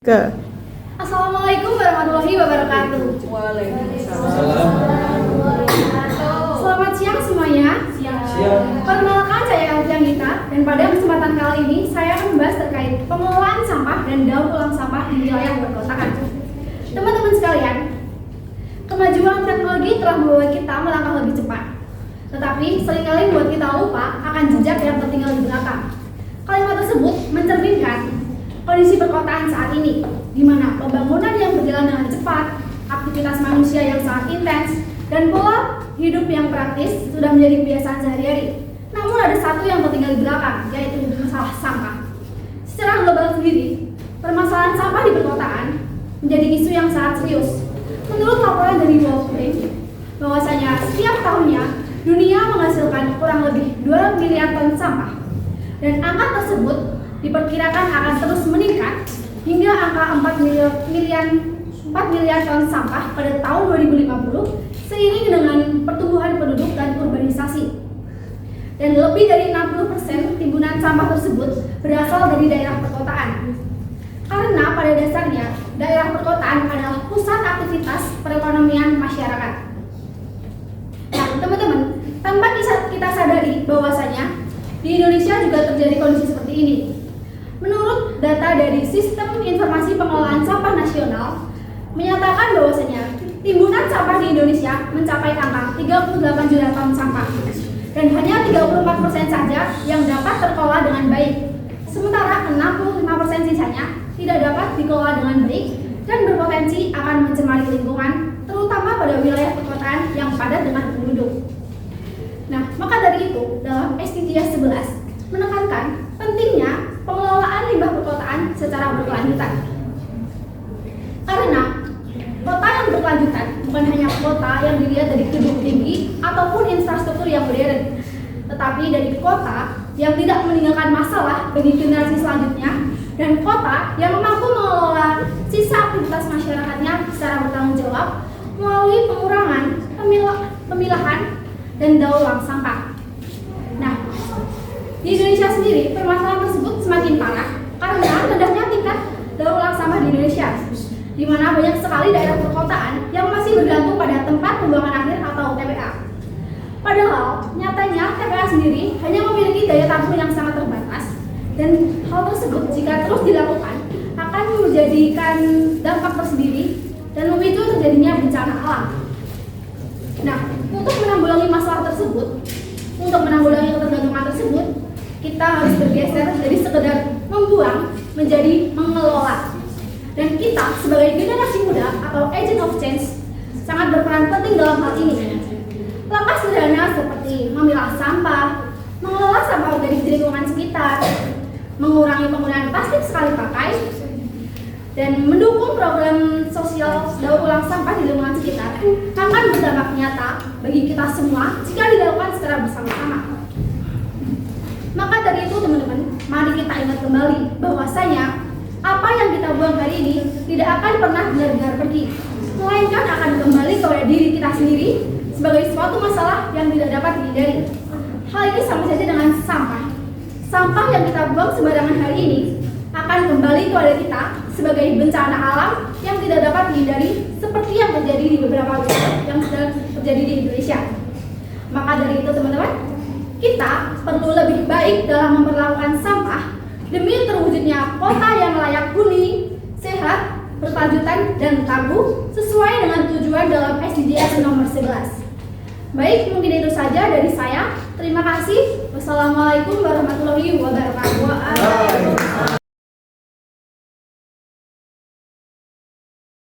Ke. Assalamualaikum warahmatullahi wabarakatuh. Waalaikumsalam. Selamat siang semuanya. Perkenalkan saya Alfian Gita, dan pada kesempatan kali ini saya akan membahas terkait pengelolaan sampah dan daur ulang sampah di wilayah perkotaan. Teman-teman sekalian, kemajuan teknologi telah membawa kita melangkah lebih cepat. Tetapi seringkali membuat kita lupa akan jejak yang tertinggal di belakang. Kalimat tersebut mencerminkan kondisi perkotaan saat ini, di mana pembangunan yang berjalan dengan cepat, aktivitas manusia yang sangat intens, dan pola hidup yang praktis sudah menjadi kebiasaan sehari-hari. Namun ada satu yang tertinggal di belakang, yaitu masalah sampah. Secara global sendiri, permasalahan sampah di perkotaan menjadi isu yang sangat serius. Menurut laporan dari World Bank, bahwasanya setiap tahunnya dunia menghasilkan kurang lebih 2 miliar ton sampah, dan angka tersebut diperkirakan akan terus meningkat hingga angka 4 miliar ton sampah pada tahun 2050 seiring dengan pertumbuhan penduduk dan urbanisasi. Dan lebih dari 60% timbunan sampah tersebut berasal dari daerah perkotaan. Karena pada dasarnya daerah perkotaan adalah pusat aktivitas perekonomian masyarakat. Nah, teman-teman, tanpa kita sadari bahwasanya di Indonesia juga terjadi kondisi seperti ini. Menurut data dari Sistem Informasi Pengelolaan Sampah Nasional menyatakan bahwasanya timbunan sampah di Indonesia mencapai angka 38 juta ton sampah, dan hanya 34% saja yang dapat terkelola dengan baik. Sementara 65% sisanya tidak dapat dikelola dengan baik dan berpotensi akan mencemari lingkungan, terutama pada wilayah perkotaan yang padat dengan penduduk. Nah, maka dari itu dalam SDGs 11 menekankan pentingnya pengelolaan limbah perkotaan secara berkelanjutan. Karena kota yang berkelanjutan bukan hanya kota yang dilihat dari gedung tinggi ataupun infrastruktur yang modern, tetapi dari kota yang tidak meninggalkan masalah bagi generasi selanjutnya, dan kota yang mampu mengelola sisa aktivitas masyarakatnya secara bertanggung jawab melalui pengurangan, pemilahan, dan daur ulang sampah. Nah, di Indonesia sendiri permasalahan tersebut semakin parah karena rendahnya tingkat daur ulang sampah di Indonesia, di mana banyak sekali daerah perkotaan yang masih bergantung pada tempat pembuangan akhir atau TPA. Padahal nyatanya TPA sendiri hanya memiliki daya tampung yang sangat terbatas, dan hal tersebut jika terus dilakukan akan menjadikan dampak tersendiri dan memicu terjadinya bencana alam. Nah, untuk menanggulangi masalah tersebut, untuk menanggulangi ketergantungan tersebut, kita harus bergeser dari sekedar membuang menjadi mengelola. Dan kita sebagai generasi muda atau agent of change sangat berperan penting dalam hal ini. Langkah sederhana seperti memilah sampah, mengelola sampah organik di lingkungan sekitar, mengurangi penggunaan plastik sekali pakai, dan mendukung program sosial daur ulang sampah di lingkungan sekitar akan berdampak nyata bagi kita semua jika dilakukan secara bersama-sama. Maka dari itu teman-teman, mari kita ingat kembali bahwasanya apa yang kita buang hari ini tidak akan pernah benar-benar pergi, melainkan akan kembali kepada diri kita sendiri sebagai suatu masalah yang tidak dapat dihindari. Hal ini sama saja dengan sampah. Sampah yang kita buang sembarangan hari ini akan kembali kepada kita sebagai bencana alam yang tidak dapat dihindari, seperti yang terjadi di beberapa wilayah yang sedang terjadi di Indonesia. Maka dari itu teman-teman, kita perlu lebih baik dalam memperlakukan sampah demi terwujudnya kota yang layak huni, sehat, berkelanjutan, dan tangguh sesuai dengan tujuan dalam SDGs nomor 11. Baik, mungkin itu saja dari saya. Terima kasih. Wassalamualaikum warahmatullahi